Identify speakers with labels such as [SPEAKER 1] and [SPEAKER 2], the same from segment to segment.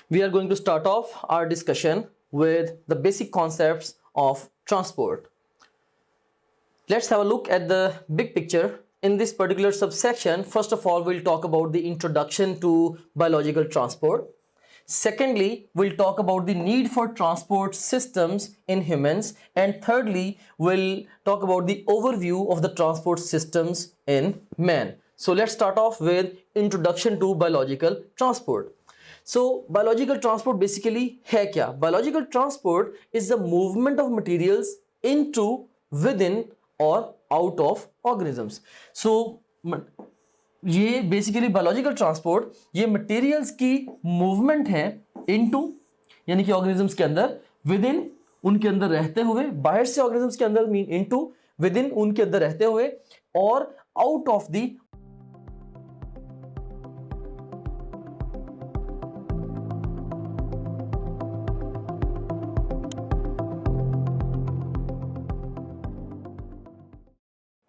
[SPEAKER 1] we are going to start off our discussion with the basic concepts of transport. Let's have a look at the big picture. In this particular subsection, first of all, we'll talk about the introduction to biological transport. Secondly, we'll talk about the need for transport systems in humans. And thirdly, we'll talk about the overview of the transport systems in man. So let's start off with introduction to biological transport. So biological transport basically है क्या? Biological transport is the movement of materials into, within और out of organisms. So ये basically biological transport ये materials की movement है into यानी कि organisms के अंदर, विद इन उनके अंदर रहते हुए, बाहर से ऑर्गेनिजम्स के अंदर मीन इनटू, विद इन उनके अंदर रहते हुए, और out of the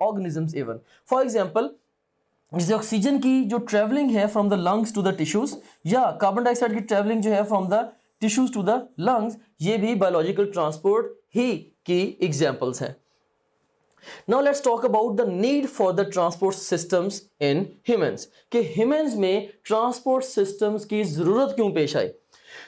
[SPEAKER 1] organisms even. For example, जैसे ऑक्सीजन की जो ट्रेवलिंग है from the lungs to the tissues, या कार्बन डाइऑक्साइड की ट्रेवलिंग जो है from the tissues to the lungs, ये भी बायोलॉजिकल ट्रांसपोर्ट ही की एग्जांपल्स हैं. Now let's talk about the need for the transport systems in humans, कि ह्यूमंस में ट्रांसपोर्ट सिस्टम्स की जरूरत क्यों पेश आई.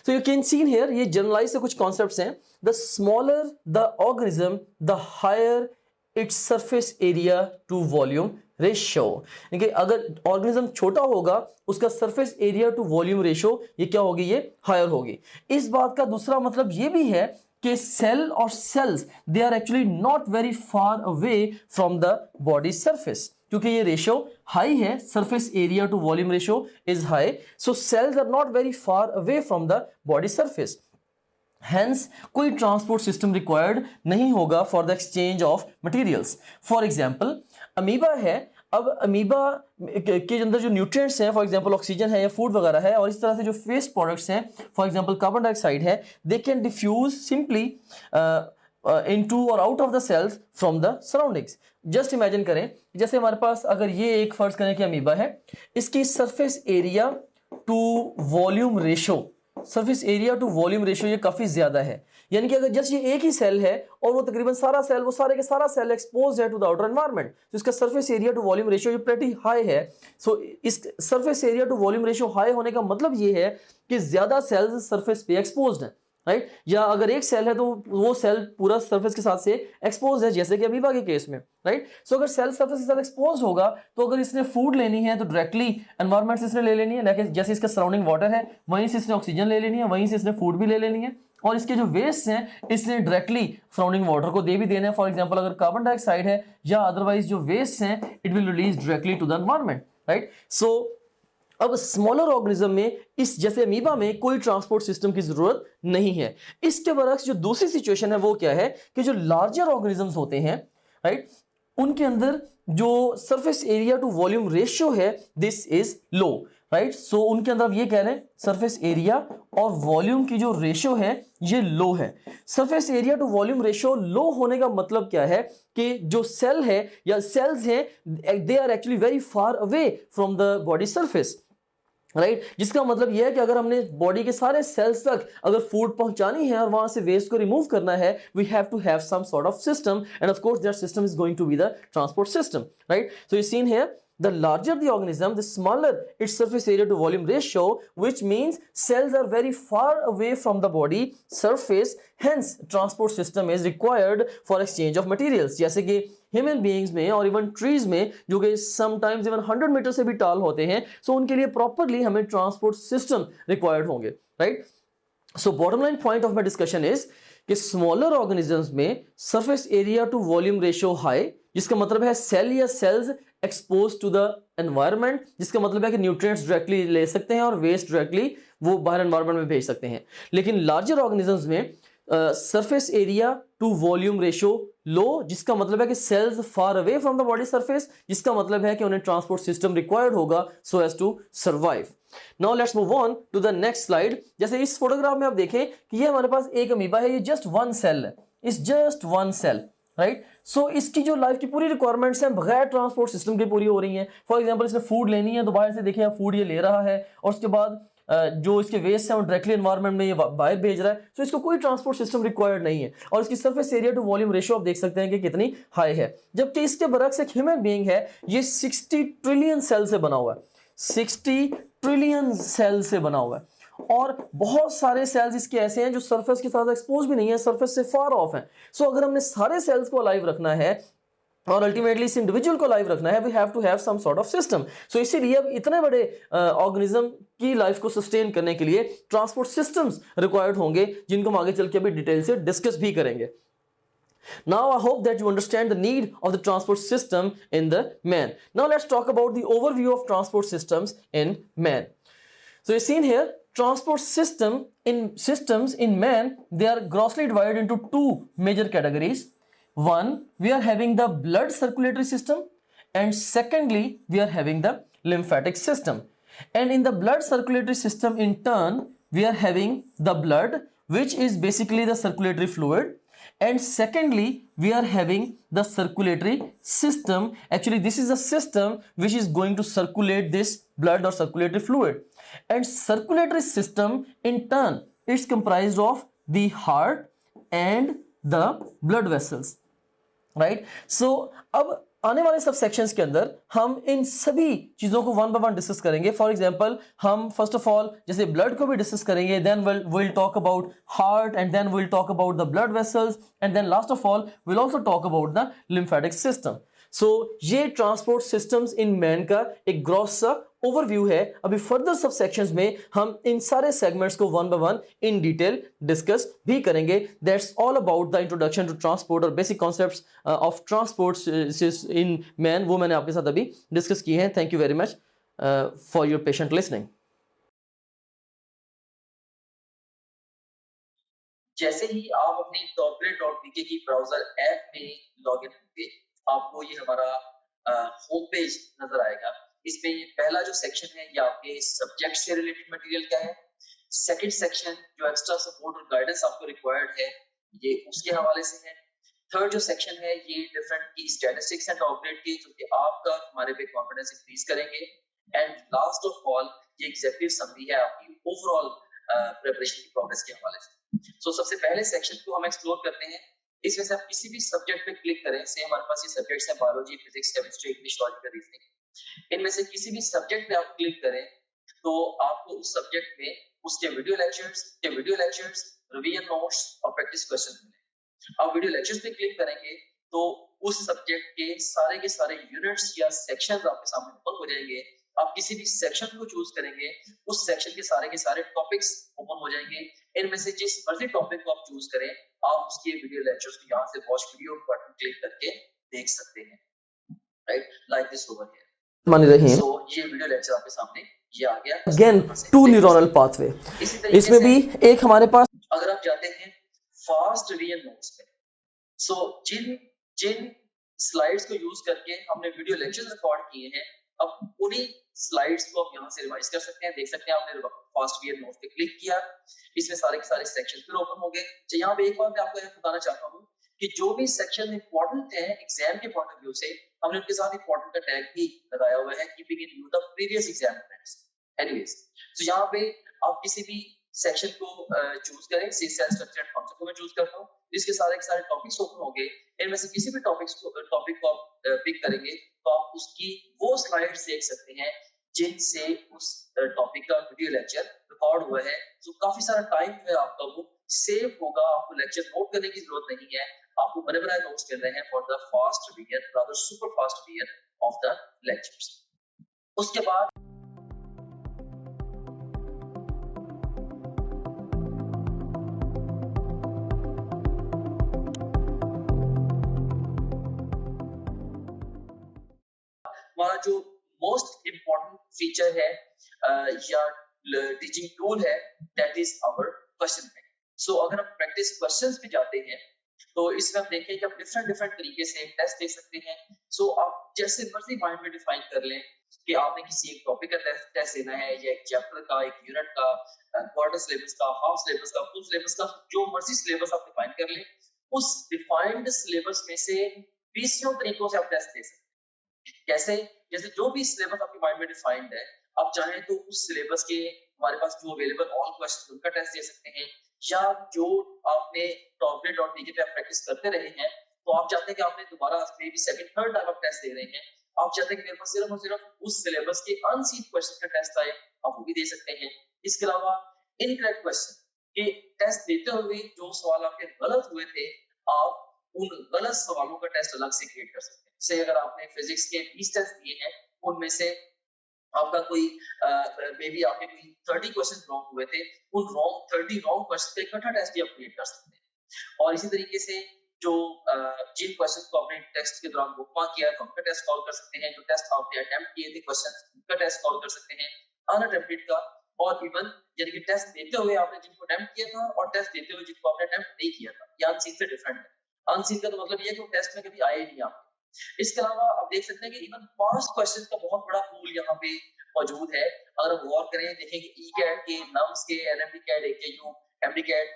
[SPEAKER 1] So you can see here, ये जनरलाइज से कुछ कॉन्सेप्ट्स हैं. The smaller the organism the higher its surface area to volume ratio. अगर ऑर्गेनिज्म छोटा होगा उसका surface area to volume ratio ये क्या होगी, ये हायर होगी. इस बात का दूसरा मतलब ये भी है कि सेल और cells they are actually not very far away from the body surface, क्योंकि ये रेशियो हाई है, surface area to volume ratio is high, so cells are not very far away from the body surface. Hence, कोई transport system required नहीं होगा for the exchange of materials. For example, amoeba है. अब amoeba के अंदर जो nutrients हैं, for example oxygen है या फूड वगैरह है, और इस तरह से जो वेस्ट प्रोडक्ट्स हैं, फॉर एग्जांपल कार्बन डाइऑक्साइड है, they can diffuse simply into और out of the cells from the surroundings. Just imagine करें, जैसे हमारे पास अगर ये एक फर्ज करें कि अमीबा है, इसकी surface area to volume ratio, surface area to volume ratio ये काफी ज्यादा है. यानी कि अगर जस्ट ये एक ही सेल है और वो तकरीबन सारा सेल, वो सारे के सारा सेल एक्सपोज्ड है टू द आउटर एनवायरनमेंट, तो इसका surface area to volume ratio ये प्रीटी हाई है. सो इस surface area to volume ratio high होने का मतलब ये है कि ज्यादा सेल्स सरफेस पे एक्सपोज्ड है, राइट. या अगर एक सेल है तो वो सेल पूरा सरफेस के साथ से एक्सपोज है, जैसे कि अमीबा के केस में, राइट. सो अगर सेल सरफेस के साथ एक्सपोज होगा तो अगर इसने फूड लेनी है तो डायरेक्टली एनवायरनमेंट से इसने ले लेनी है, लेकिन जैसे इसका सराउंडिंग वाटर है वहीं से इसने ऑक्सीजन ले लेनी है, वहीं से इसने फूड भी ले लेनी है, और इसके जो वेस्ट हैं इसने डायरेक्टली सराउंडिंग वाटर को दे भी देना है. फॉर एग्जाम्पल, अगर कार्बन डाइऑक्साइड है या अदरवाइज जो वेस्ट हैं, it will release directly to the environment, right. So अब स्मॉलर ऑर्गेनिज्म में, इस जैसे अमीबा में, कोई ट्रांसपोर्ट सिस्टम की जरूरत नहीं है. इसके बरक्स जो दूसरी सिचुएशन है वो क्या है कि जो लार्जर ऑर्गेनिजम्स होते हैं, राइट, उनके अंदर जो surface area to volume ratio है this is low, right. So उनके अंदर आप ये कह रहे हैं सरफेस एरिया और वॉल्यूम की जो रेशियो है ये लो है. Surface area to volume ratio low होने का मतलब क्या है कि जो सेल है या सेल्स हैं they are actually very far away from the body surface, right. जिसका मतलब यह है कि अगर हमने बॉडी के सारे सेल्स तक अगर फूड पहुंचानी है और वहां से वेस्ट को रिमूव करना है, we have to have some sort of system, and of course that system is going to be the transport system, right. So you seen here, the larger the organism, the smaller its surface area to volume ratio, which means cells are very far away from the body surface, hence transport system is required for exchange of materials. जैसे कि human beings में और even trees में, जो कि sometimes even 100 metre से भी टाल होते हैं, सो उनके लिए प्रॉपरली हमें ट्रांसपोर्ट सिस्टम रिक्वायर्ड होंगे, right. So bottom line point of my discussion is कि स्मॉलर ऑर्गेनिजम्स में surface area to volume ratio high, जिसका मतलब है सेल या cells expose to the environment, जिसका मतलब है कि न्यूट्रिएंट्स डायरेक्टली ले सकते हैं और वेस्ट डायरेक्टली वो बाहर एनवायरनमेंट में भेज सकते हैं. लेकिन लार्जर ऑर्गेनिजम्स में surface area to volume ratio low, जिसका मतलब है कि cells far away from the body surface, जिसका मतलब है कि उन्हें ट्रांसपोर्ट सिस्टम रिक्वायर्ड होगा so as to survive. Now let's move on to the next slide. जैसे इस फोटोग्राफ में आप देखें कि ये हमारे पास एक अमीबा है, ये जस्ट वन सेल है, it's just one cell, right. So इसकी जो लाइफ की पूरी रिक्वायरमेंट्स हैं बगैर ट्रांसपोर्ट सिस्टम की पूरी हो रही हैं. फॉर एग्जांपल, इसने फूड लेनी है तो बाहर से देखिए फूड ये ले रहा है, और उसके बाद जो इसके वेस्ट है वो डायरेक्टली एनवायरनमेंट में ये बाहर भेज रहा है, तो इसको कोई ट्रांसपोर्ट सिस्टम रिक्वायर्ड नहीं है। और इसकी surface area to volume ratio आप देख सकते हैं कि कितनी हाई है। जबकि इसके बरक्स एक ह्यूमन बीइंग है, ये 60 ट्रिलियन सेल से बना हुआ है, 60 ट्रिलियन सेल से बना हुआ है। और बहुत सारे सेल्स इसके ऐसे हैं जो सरफेस के साथ एक्सपोज भी नहीं है, सरफेस से फार ऑफ है। सो अगर हमने सारे सेल्स को अलाइव रखना है और अल्टीमेटली इस इंडिविजुअल को लाइव रखना है, we have to have some sort of system. So इसीलिए अब इतने बड़े ऑर्गेनिज्म की लाइफ को सस्टेन करने के लिए ट्रांसपोर्ट सिस्टम्स रिक्वायर्ड होंगे, जिनको हम आगे चल के अभी डिटेल से डिस्कस भी करेंगे। Now I hope that you understand the need of the transport system in the man. Now let's talk about the overview of transport systems in man. So you've seen here, transport systems in man, they are grossly divided into two major categories. One, we are having the blood circulatory system, and secondly, we are having the lymphatic system. And in the blood circulatory system, in turn, we are having the blood, which is basically the circulatory fluid. And secondly, we are having the circulatory system. Actually, this is a system which is going to circulate this blood or circulatory fluid. And circulatory system in turn, it's comprised of the heart and the blood vessels, right? So अब आने वाले सब sections के अंदर हम इन सभी चीजों को वन बाय वन डिस्कस करेंगे। फॉर एग्जांपल, हम फर्स्ट ऑफ ऑल जैसे ब्लड को भी डिस्कस करेंगे, then will talk about heart, and then will talk about the blood vessels, and then last of all will also talk about the lymphatic system. So ये transport systems in man का एक gross सा overview है। अभी further सब sections में हम इन सारे सेगमेंट्स को one by one in detail discuss भी करेंगे। That's all about the introduction to transport और basic concepts of transport in man, वो मैंने आपके साथ अभी डिस्कस किए हैं। Thank you very much for your patient listening.
[SPEAKER 2] जैसे ही आप अपनी corporate.bk की ब्राउजर ऐप में लॉगिन होंगे, आपको ये हमारा होम पेज नजर आएगा। इसमें ये पहला जो सेक्शन है, ये आपके सब्जेक्ट से रिलेटेड मटेरियल का है। सेकंड सेक्शन जो एक्स्ट्रा सपोर्ट और गाइडेंस आपको रिक्वायर्ड है, ये उसके हवाले से है। थर्ड जो सेक्शन है, ये डिफरेंट की स्टैटिस्टिक्स एंड ऑपरेट की, जो कि आपका हमारे पे कॉन्फिडेंस इंक्रीज करेंगे। एंड लास्ट ऑफ ऑल, ये एग्जीक्यूटिव समरी है आपकी ओवरऑल प्रिपरेशन की प्रोग्रेस के हवाले से। सो सबसे पहले सेक्शन को हम एक्सप्लोर करते हैं। इसमें से आप किसी भी सब्जेक्ट पे क्लिक करें, से हमारे पास ये सब्जेक्ट्स हैं biology, physics, chemistry, English, logical reasoning. इनमें से किसी भी सब्जेक्ट पे आप क्लिक करें तो आपको उस सब्जेक्ट में उसके वीडियो लेक्चर्स, रिवीजन नोट्स और प्रैक्टिस क्वेश्चन मिलेंगे। आप वीडियो लेक्चर्स पे क्लिक करेंगे तो उस सब्जेक्ट के सारे यूनिट्स या सेक्शंस आपके सामने ओपन हो जाएंगे। आप किसी भी सेक्शन को चूज करेंगे, उस सेक्शन के सारे टॉपिक्स ओपन हो जाएंगे। इनमें से जिस मर्जी टॉपिक को आप चूज करें, आप उसके वीडियो लेक्चर्स को यहाँ से वॉच वीडियो बटन क्लिक करके देख सकते हैं, right, like this over here.
[SPEAKER 1] मान रही
[SPEAKER 2] सो ये वीडियो लेक्चर आपके सामने ये आ गया।
[SPEAKER 1] अगेन टू न्यूरल पाथवे, इसमें भी एक हमारे पास,
[SPEAKER 2] अगर आप जाते हैं फास्ट रिवीजन नोट्स पे, सो जिन स्लाइड्स को यूज करके हमने वीडियो लेक्चर्स रिकॉर्ड किए हैं, अब उन्हीं स्लाइड्स को आप यहाँ से रिवाइज कर सकते हैं। देख सकते हैं, आपने फास्ट रिवीजन नोट्स पे क्लिक किया, इसमें सारे के सारे सेक्शन फिर ओपन हो गए। तो यहाँ पे एक बात मैं आपको बताना चाहता हूँ कि जो भी सेक्शन इंपॉर्टेंट है एग्जाम के पॉइंट ऑफ व्यू से, हमने उनके साथ इंपॉर्टेंट का टैग भी लगाया हुआ है, keeping in view the previous exam friends. Anyways, तो यहाँ पे आप किसी भी सेक्शन को चूज करें। सी सेल स्ट्रक्चर एंड कॉन्सेप्ट को मैं चूज करता हूँ। इसके सारे टॉपिक्स ओपन हो गए। इनमें से किसी भी टॉपिक को आप पिक करेंगे तो आप उसकी वो स्लाइड्स देख सकते हैं जिनसे उस टॉपिक का वीडियो लेक्चर रिकॉर्ड हुआ है। तो काफी सारा टाइम जो है आपका वो सेव होगा। आपको लेक्चर नोट करने की जरूरत नहीं है, आपको बने बनाए नोट्स मिल रहे हैं for the fast revision, rather super fast revision of the lectures. उसके बाद हमारा जो मोस्ट इंपॉर्टेंट फीचर है या टीचिंग टूल है, that is our question bank. So अगर हम प्रैक्टिस क्वेश्चंस पे जाते हैं तो इसमें हम देखें कि आप डिफरेंट तरीके से टेस्ट दे सकते हैं। सो आप जैसे मर्जी माइंड में डिफाइन कर लें कि आपने किसी एक टॉपिक का टेस्ट देना है, या एक चैप्टर का, एक यूनिट का, क्वार्टर सिलेबस का, हाफ सिलेबस का, फुल सिलेबस का, जो मर्जी सिलेबस आप डिफाइन कर लें। उस डिफाइंड सिलेबस में से 20 तरीकों से आप टेस्ट दे सकते हैं। कैसे? जैसे जो भी सिलेबस आपके माइंड में डिफाइंड है, आप चाहें तो उस सिलेबस के हमारे पास जो अवेलेबल ऑल क्वेश्चन उनका टेस्ट दे सकते हैं, या जो आपने टॉपलेट.डीके पे आप प्रैक्टिस करते रहे हैं, तो आप चाहते हैं कि आपने दोबारा may be second third time आप टेस्ट दे रहे हैं, आप चाहते हैं कि मेरे पास सिर्फ और सिर्फ उस सिलेबस के अनसीन क्वेश्चन का टेस्ट आए, आप वो भी दे सकते हैं। इसके अलावा इनकरेक्ट क्वेश्चन के टेस्ट देते हुए जो सवाल आपके गलत हुए थे, आप उन गलत सवालों का टेस्ट अलग से क्रिएट कर सकते हैं। जैसे अगर आपने फिजिक्स के 20 टेस्ट दिए हैं, उनमें से आपका कोई मे बी आपके कोई 30 क्वेश्चन रॉन्ग हुए थे, उन 30 रॉन्ग क्वेश्चन का इकट्ठा टेस्ट भी आप क्रिएट कर सकते हैं। और इसी तरीके से जो जिन क्वेश्चन को आपने टेस्ट के दौरान बुकमार्क किया है, तो उनका टेस्ट कॉल कर सकते हैं। जो टेस्ट आपने अटेम्प्ट किए थे क्वेश्चन, उनका टेस्ट कॉल कर सकते हैं, अनअटेम्प्टेड का, और इवन यानी कि टेस्ट देते हुए आपने जिनको अटेम्प्ट किया था और टेस्ट देते हुए जिनको आपने अटेम्प्ट नहीं किया था, ये अनसीन से डिफरेंट है। अनसीन का तो मतलब ये है कि वो टेस्ट में कभी आए ही नहीं आपके। इसके अलावा आप देख सकते हैं कि इवन पास्ट क्वेश्चन का बहुत बड़ा पूल यहाँ पे मौजूद है। अगर हम गौर करें, देखेंगे ई कैट के, नम्स के, NMD CAT, AKU, MD CAT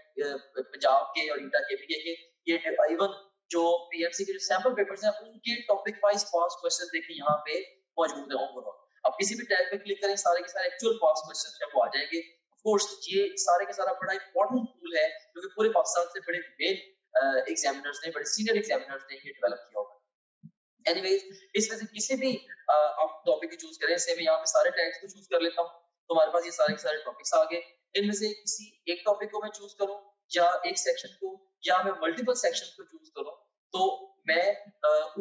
[SPEAKER 2] Punjab के और ईटा केपीके के, ये इवन जो पीएमसी के जो सैंपल पेपर्स हैं, उनके टॉपिक वाइज पास्ट क्वेश्चन देखिए यहाँ पे मौजूद है ओवरऑल। अब किसी भी टैब पे क्लिक करें, सारे के सारे एक्चुअल पास्ट क्वेश्चन है वो आ जाएंगे। ऑफ कोर्स ये सारे के सारा बड़ा इंपॉर्टेंट टूल है, क्योंकि पूरे पाकिस्तान से बड़े मेन एग्जामिनर्स ने, बड़े सीनियर एग्जामिनर्स ने ये डेवलप किया होगा। एनीवेज, इसमें से किसी भी आप टॉपिक को चूज करें, से मैं यहाँ पे सारे टैग्स को चूज कर लेता हूँ, तो हमारे पास ये सारे के सारे टॉपिक्स आ गए। इनमें से किसी एक टॉपिक को मैं चूज करूँ, या एक सेक्शन को, या मैं मल्टीपल सेक्शन को चूज करूँ, तो मैं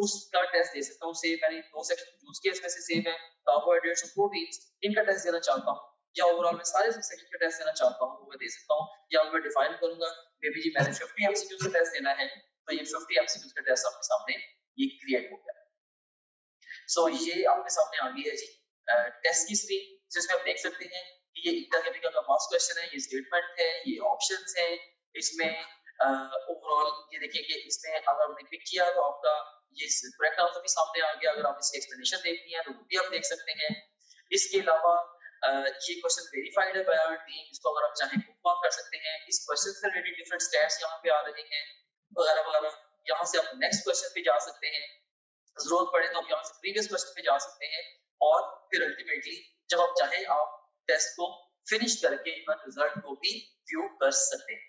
[SPEAKER 2] उसका टेस्ट दे सकता हूँ। से मैंने 2 सेक्शन चूज किए, इसमें से सेम है कार्बोहाइड्रेट्स और प्रोटीन्स, इनका टेस्ट देना चाहता हूँ, या ओवरऑल मैं सारे सेक्शन का टेस्ट देना चाहता हूँ, वो मैं दे सकता हूँ। या मैं डिफाइन करूंगा, मे बी जी मैंने 50 एमसीक्यू का टेस्ट देना है, तो ये 50 एमसीक्यू का टेस्ट आपके सामने ये क्रिएट हो गया। सो ये आपके सामने आ गई है जी टेस्ट की स्क्रीन, जिसमें आप देख सकते हैं कि ये ईटा केमिकल का पास्ट क्वेश्चन है, ये स्टेटमेंट है, ये ऑप्शंस है। इसमें ओवरऑल ये देखिए कि इसमें अगर आपने पिक किया तो आपका ये करेक्ट आंसर भी सामने आ गया। अगर आप इसकी एक्सप्लेनेशन देखनी है तो वो भी आप देख सकते हैं। इसके अलावा ये क्वेश्चन वेरीफाइड है बाय आवर टीम, इसको अगर आप चाहें बुकमार्क कर सकते हैं। इस क्वेश्चन से रिलेटेड डिफरेंट स्टैट्स यहाँ पे आ रहे हैं वगैरह वगैरह। यहाँ से आप नेक्स्ट क्वेश्चन पे जा सकते हैं, जरूरत पड़े तो आप यहाँ से प्रीवियस क्वेश्चन पे जा सकते हैं, और फिर अल्टीमेटली जब आप चाहें आप टेस्ट को फिनिश करके इवन रिजल्ट को भी व्यू कर सकते हैं।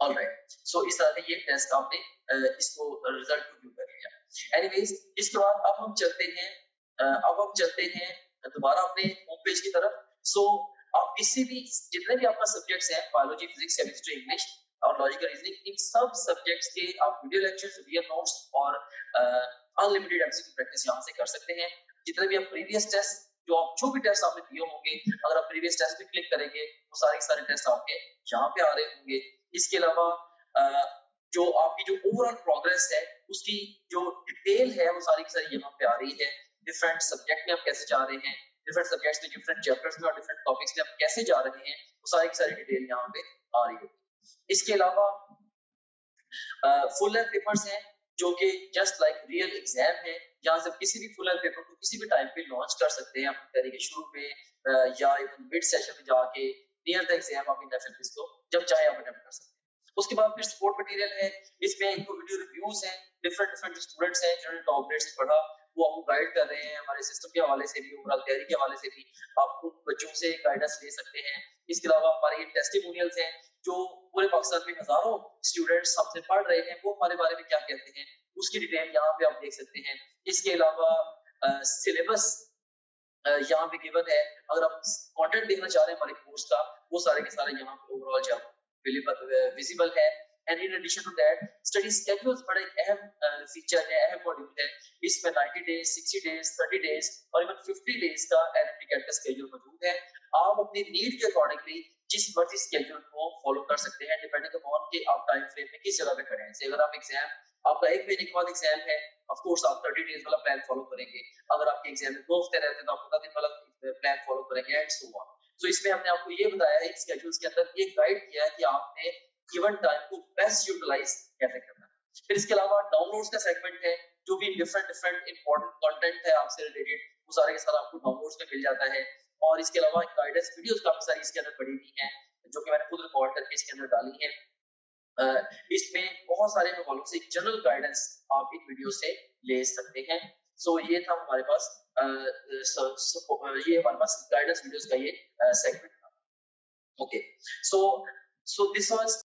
[SPEAKER 2] ऑलराइट, सो इस तरह से ये टेस्ट आपने इसको रिजल्ट को व्यू कर लिया। एनीवेज, इसके बाद अब हम चलते हैं दोबारा अपने होम पेज की तरफ। सो आप किसी भी जितने भी आपका सब्जेक्ट्स हैं, बायोलॉजी, फिजिक्स, केमिस्ट्री, इंग्लिश और लॉजिकल रीजनिंग, इन सब सब्जेक्ट्स के आप वीडियो लेक्चर्स, वीडियो नोट्स और अनलिमिटेड एमसीक्यू प्रैक्टिस यहाँ से कर सकते हैं। जितने भी आप प्रीवियस टेस्ट जो भी टेस्ट आपने दिए होंगे, अगर आप प्रीवियस टेस्ट पे क्लिक करेंगे वो सारे टेस्ट आपके यहाँ पे आ रहे होंगे। इसके अलावा जो आपकी जो ओवरऑल प्रोग्रेस है उसकी जो डिटेल है वो सारी की सारी यहाँ पे आ रही है। डिफरेंट सब्जेक्ट में आप कैसे जा रहे हैं, डिफरेंट सब्जेक्ट्स में, डिफरेंट चैप्टर्स में और डिफरेंट टॉपिक्स में आप कैसे जा रहे हैं, वो सारी की सारी डिटेल यहाँ पे आ रही है। इसके अलावा फुल लेंथ पेपर्स हैं जो कि जस्ट लाइक रियल एग्जाम है। यहाँ से किसी भी फुल लेंथ पेपर को किसी भी टाइम पे लॉन्च कर सकते हैं, अपनी तरीके शुरू पे या इवन मिड सेशन में जाके नियर द एग्जाम आप इन एफएलपीस को जब चाहे आप अटेम्प्ट कर सकते हैं। उसके बाद फिर सपोर्ट मटेरियल है, इसमें इनको वीडियो रिव्यूज हैं, डिफरेंट स्टूडेंट्स हैं जिन्होंने टॉप ग्रेड से पढ़ा, वो आपको गाइड कर रहे हैं। हमारे सिस्टम के हवाले से भी, ओवरऑल तैयारी के हवाले से भी आप उन बच्चों से गाइडेंस ले सकते हैं। इसके अलावा हमारे ये टेस्टिमोनियल्स हैं जो पूरे पाकिस्तान में हजारों स्टूडेंट्स हमसे पढ़ रहे हैं, वो हमारे बारे में क्या कहते हैं उसकी डिटेल यहाँ पे आप देख सकते हैं। इसके अलावा सिलेबस यहाँ पे गिवन है, अगर आप कंटेंट देखना चाह रहे हैं हमारे कोर्स का, वो सारे के सारे यहाँ पे ओवरऑल जो विजिबल है। And in addition to that study schedules बड़ा एक अहम फीचर है, अहम मॉड्यूल है। इसमें 90 डेज, 60 डेज, 30 डेज और इवन 50 डेज का एनएमटी कैट का स्केड्यूल मौजूद है। आप अपनी नीड के अकॉर्डिंगली जिस मर्जी स्केड्यूल को फॉलो कर सकते हैं, डिपेंडिंग अपॉन कि आप टाइम फ्रेम में किस जगह पे खड़े हैं। अगर आप एग्जाम, आपका एक महीने के बाद एग्जाम है, ऑफ कोर्स आप 30 डेज वाला प्लान फॉलो करेंगे। अगर आपके एग्जाम में 2 हफ्ते रहते हैं तो आप 15 दिन वाला प्लान फॉलो करेंगे एंड सो ऑन। सो इसमें हमने आपको ये बताया है, स्केड्यूल्स के अंदर ये गाइड किया है कि आपने गिवन टाइम को बेस्ट यूटिलाइज कैसे करना है। फिर इसके अलावा डाउनलोड्स का सेगमेंट है, जो भी डिफरेंट इंपॉर्टेंट कंटेंट है आपसे रिलेटेड, वो सारे के सारे आपको डाउनलोड्स में मिल जाता है। और इसके अलावा गाइडेंस वीडियोस काफी सारी इसके अंदर पड़ी हुई हैं, जो कि मैंने खुद रिकॉर्ड करके इसके अंदर डाली है। इसमें बहुत सारे हवालों से जनरल गाइडेंस आप इन वीडियो से ले सकते हैं। सो ये था हमारे पास ये हमारे पास गाइडेंस वीडियोस का ये सेगमेंट था। Okay, so this was